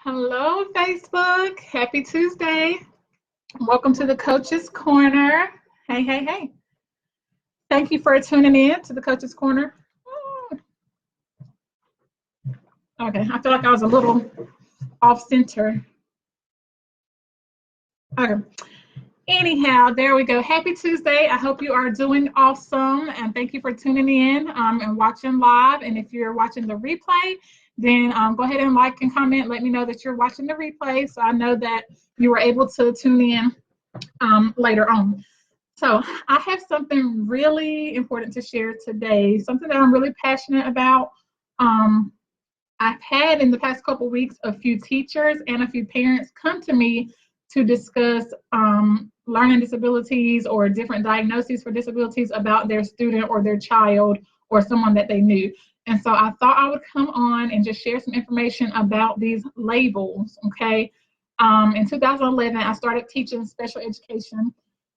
Hello, Facebook. Happy Tuesday. Welcome to the Coach's Corner. Hey, hey, hey. Thank you for tuning in to the Coach's Corner. Okay, I feel like I was a little off center. Okay. Anyhow, there we go. Happy Tuesday. I hope you are doing awesome. And thank you for tuning in and watching live. And if you're watching the replay, then go ahead and like and comment. Let me know that you're watching the replay so I know that you were able to tune in later on. So I have something really important to share today, something that I'm really passionate about. I've had in the past couple weeks a few teachers and a few parents come to me to discuss learning disabilities or different diagnoses for disabilities about their student or their child or someone that they knew. And so I thought I would come on and just share some information about these labels, okay? In 2011, I started teaching special education.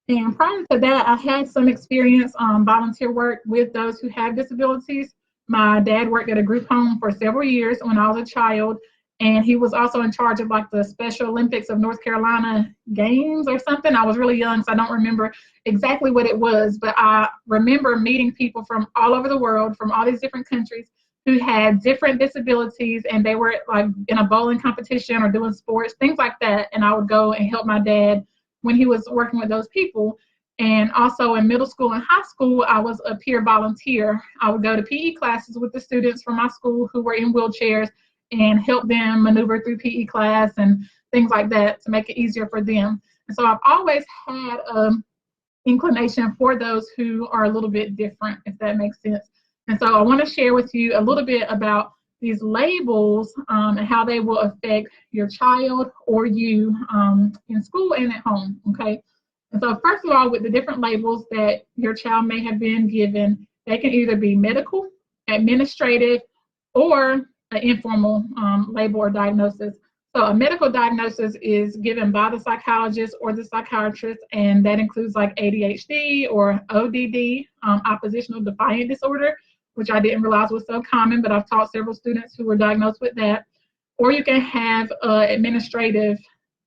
And prior to that, I had some experience volunteer work with those who have disabilities. My dad worked at a group home for several years when I was a child, and he was also in charge of like the Special Olympics of North Carolina games or something. I was really young, so I don't remember exactly what it was, but I remember meeting people from all over the world, from all these different countries who had different disabilities, and they were like in a bowling competition or doing sports, things like that. And I would go and help my dad when he was working with those people. And also in middle school and high school, I was a peer volunteer. I would go to PE classes with the students from my school who were in wheelchairs and help them maneuver through PE class and things like that to make it easier for them. And so I've always had an inclination for those who are a little bit different, if that makes sense. And so I want to share with you a little bit about these labels and how they will affect your child or you in school and at home, okay? And so first of all, with the different labels that your child may have been given, they can either be medical, administrative, or an informal label or diagnosis. So a medical diagnosis is given by the psychologist or the psychiatrist, and that includes like ADHD or ODD, oppositional defiant disorder, which I didn't realize was so common, but I've taught several students who were diagnosed with that. Or you can have an administrative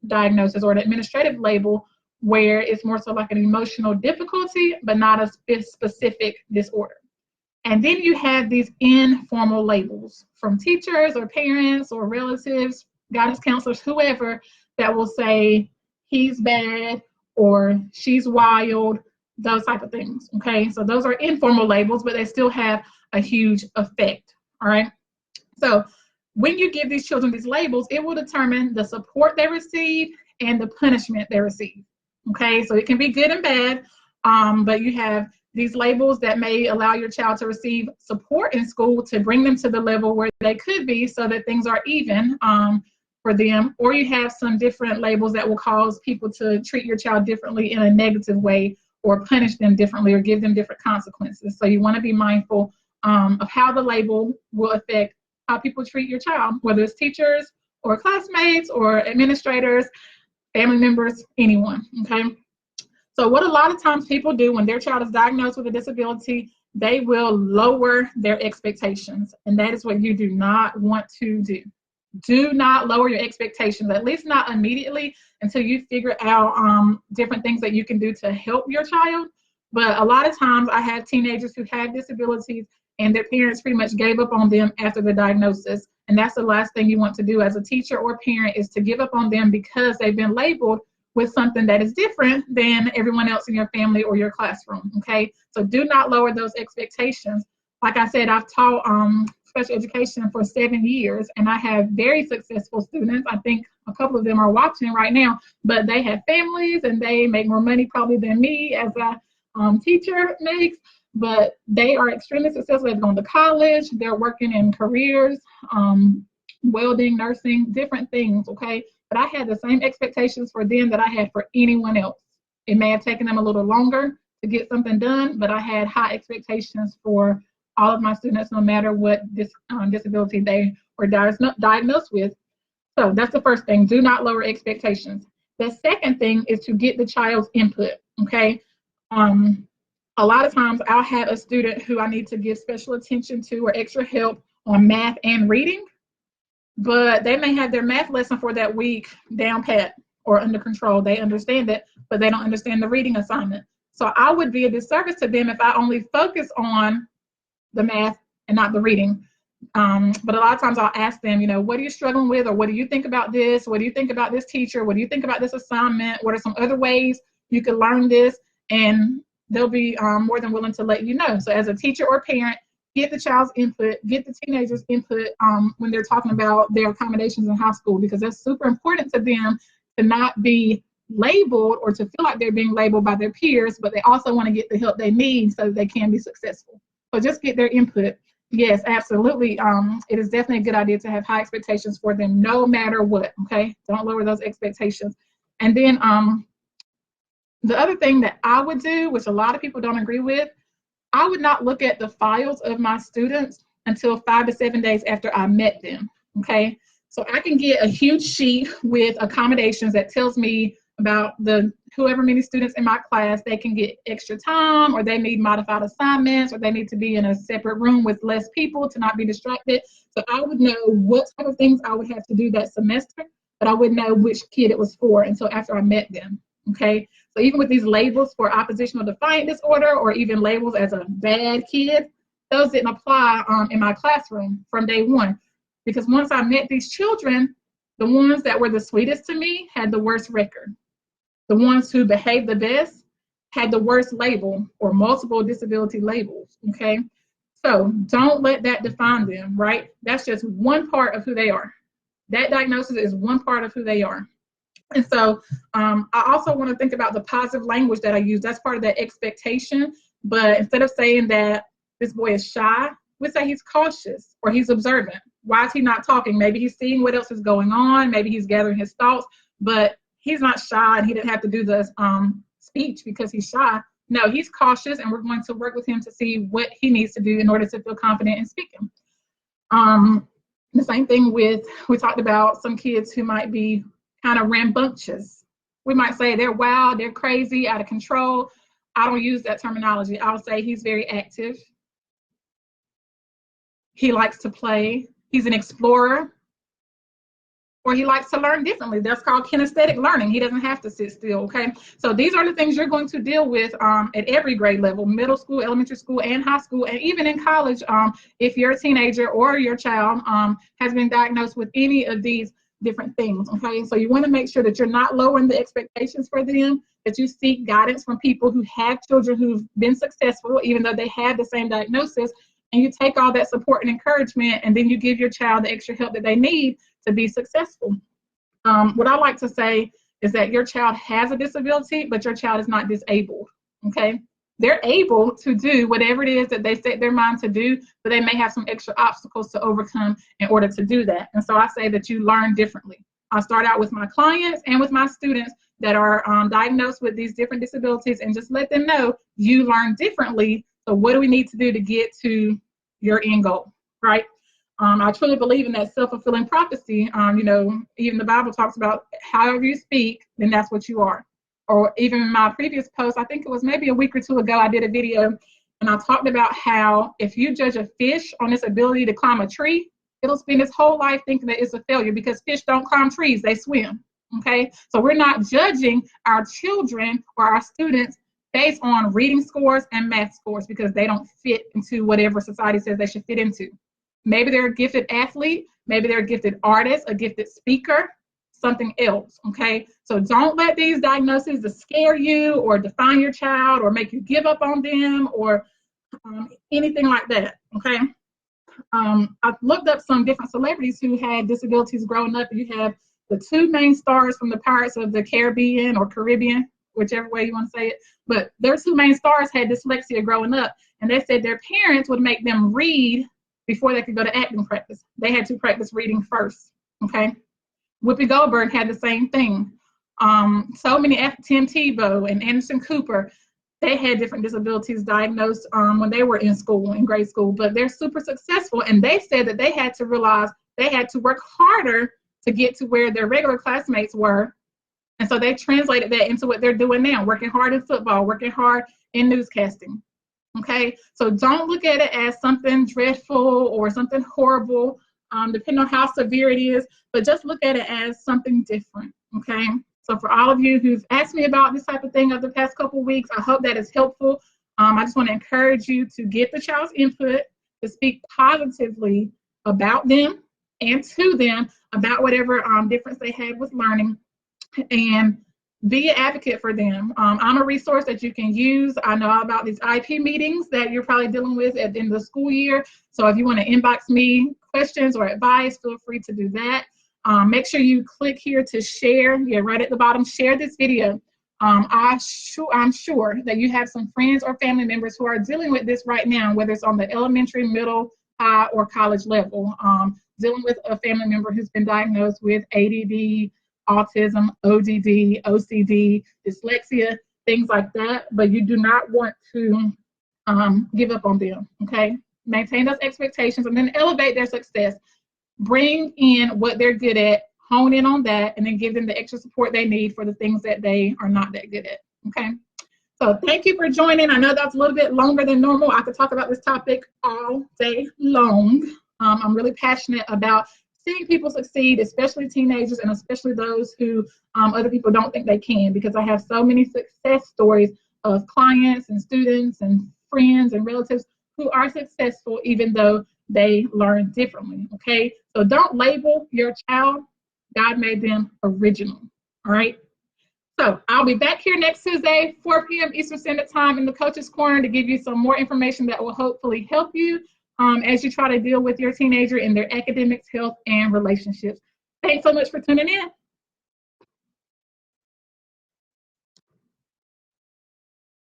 diagnosis or an administrative label where it's more so like an emotional difficulty, but not a specific disorder. And then you have these informal labels from teachers or parents or relatives, guidance counselors, whoever, that will say he's bad or she's wild, those type of things, okay? So those are informal labels, but they still have a huge effect, all right? So when you give these children these labels, it will determine the support they receive and the punishment they receive, okay? So it can be good and bad, but you have these labels that may allow your child to receive support in school to bring them to the level where they could be so that things are even for them, or you have some different labels that will cause people to treat your child differently in a negative way or punish them differently or give them different consequences. So you want to be mindful of how the label will affect how people treat your child, whether it's teachers or classmates or administrators, family members, anyone, okay? So what a lot of times people do when their child is diagnosed with a disability, they will lower their expectations. And that is what you do not want to do. Do not lower your expectations, at least not immediately until you figure out different things that you can do to help your child. But a lot of times I have teenagers who have disabilities and their parents pretty much gave up on them after the diagnosis. And that's the last thing you want to do as a teacher or parent, is to give up on them because they've been labeled with something that is different than everyone else in your family or your classroom, okay? So do not lower those expectations. Like I said, I've taught special education for 7 years, and I have very successful students. I think a couple of them are watching right now, but they have families and they make more money probably than me as a teacher makes, but they are extremely successful. They've gone to college, they're working in careers, welding, nursing, different things, okay? But I had the same expectations for them that I had for anyone else. It may have taken them a little longer to get something done, but I had high expectations for all of my students, no matter what disability they were diagnosed with. So that's the first thing. Do not lower expectations. The second thing is to get the child's input, okay? A lot of times I'll have a student who I need to give special attention to or extra help on math and reading. but they may have their math lesson for that week down pat or under control. They understand it, but they don't understand the reading assignment. So I would be a disservice to them if I only focus on the math and not the reading. But a lot of times I'll ask them, what are you struggling with? Or what do you think about this? What do you think about this teacher? What do you think about this assignment? What are some other ways you could learn this? And they'll be more than willing to let you know. So as a teacher or parent, get the child's input, get the teenager's input when they're talking about their accommodations in high school, because that's super important to them to not be labeled or to feel like they're being labeled by their peers, but they also want to get the help they need so that they can be successful. So just get their input. Yes, absolutely. It is definitely a good idea to have high expectations for them no matter what, okay? Don't lower those expectations. And then the other thing that I would do, which a lot of people don't agree with, I would not look at the files of my students until 5 to 7 days after I met them, okay? So I can get a huge sheet with accommodations that tells me about whoever many students in my class, they can get extra time, or they need modified assignments, or they need to be in a separate room with less people to not be distracted. So I would know what type of things I would have to do that semester, but I wouldn't know which kid it was for until after I met them, okay? So even with these labels for oppositional defiant disorder, or even labels as a bad kid, those didn't apply in my classroom from day one. Because once I met these children, the ones that were the sweetest to me had the worst record. The ones who behaved the best had the worst label or multiple disability labels, okay? So don't let that define them, right? That's just one part of who they are. That diagnosis is one part of who they are. And so I also want to think about the positive language that I use. That's part of that expectation. But instead of saying that this boy is shy, we say he's cautious or he's observant. Why is he not talking? Maybe he's seeing what else is going on. Maybe he's gathering his thoughts, but he's not shy and he didn't have to do the speech because he's shy. No, he's cautious, and we're going to work with him to see what he needs to do in order to feel confident in speaking. The same thing we talked about some kids who might be kind of rambunctious. We might say they're wild, they're crazy, out of control. I don't use that terminology. I'll say he's very active. He likes to play. He's an explorer. Or he likes to learn differently. That's called kinesthetic learning. He doesn't have to sit still, okay? So these are the things you're going to deal with at every grade level, middle school, elementary school, and high school, and even in college if you're a teenager or your child has been diagnosed with any of these different things, okay? So you want to make sure that you're not lowering the expectations for them, that you seek guidance from people who have children who've been successful, even though they have the same diagnosis, and you take all that support and encouragement, and then you give your child the extra help that they need to be successful. What I like to say is that your child has a disability, but your child is not disabled, okay? They're able to do whatever it is that they set their mind to do, but they may have some extra obstacles to overcome in order to do that. And so I say that you learn differently. I start out with my clients and with my students that are diagnosed with these different disabilities, and just let them know you learn differently. So what do we need to do to get to your end goal, right? I truly believe in that self-fulfilling prophecy. Even the Bible talks about however you speak, then that's what you are. Or even in my previous post, I think it was maybe a week or two ago, I did a video and I talked about how if you judge a fish on its ability to climb a tree, it'll spend its whole life thinking that it's a failure, because fish don't climb trees, they swim, okay? So we're not judging our children or our students based on reading scores and math scores because they don't fit into whatever society says they should fit into. Maybe they're a gifted athlete, maybe they're a gifted artist, a gifted speaker, something else, okay? So don't let these diagnoses scare you or define your child or make you give up on them or anything like that, okay? I've looked up some different celebrities who had disabilities growing up. You have the two main stars from the Pirates of the Caribbean or Caribbean, whichever way you want to say it, but their two main stars had dyslexia growing up, and they said their parents would make them read before they could go to acting practice. They had to practice reading first, okay? Whoopi Goldberg had the same thing. So many, Tim Tebow and Anderson Cooper, they had different disabilities diagnosed when they were in school, in grade school, but they're super successful, and they said that they had to realize they had to work harder to get to where their regular classmates were, and so they translated that into what they're doing now, working hard in football, working hard in newscasting. Okay, so don't look at it as something dreadful or something horrible. depending on how severe it is, but just look at it as something different, okay? So for all of you who've asked me about this type of thing over the past couple of weeks, I hope that is helpful. I just want to encourage you to get the child's input, to speak positively about them and to them about whatever difference they have with learning, and be an advocate for them. I'm a resource that you can use. I know about these IP meetings that you're probably dealing with at the end of the school year. So if you want to inbox me questions or advice, feel free to do that. Make sure you click here to share. Yeah, right at the bottom, share this video. I'm sure that you have some friends or family members who are dealing with this right now, whether it's on the elementary, middle, high, or college level, dealing with a family member who's been diagnosed with ADD, autism, ODD, OCD, dyslexia, things like that, but you do not want to give up on them, okay? Maintain those expectations and then elevate their success. Bring in what they're good at, hone in on that, and then give them the extra support they need for the things that they are not that good at, okay? So thank you for joining. I know that's a little bit longer than normal. I could talk about this topic all day long. I'm really passionate about seeing people succeed, especially teenagers and especially those who other people don't think they can, because I have so many success stories of clients and students and friends and relatives who are successful even though they learn differently, okay? So don't label your child. God made them original, all right? So I'll be back here next Tuesday, 4 p.m. Eastern Standard Time in the Coach's Corner to give you some more information that will hopefully help you as you try to deal with your teenager in their academics, health, and relationships. Thanks so much for tuning in.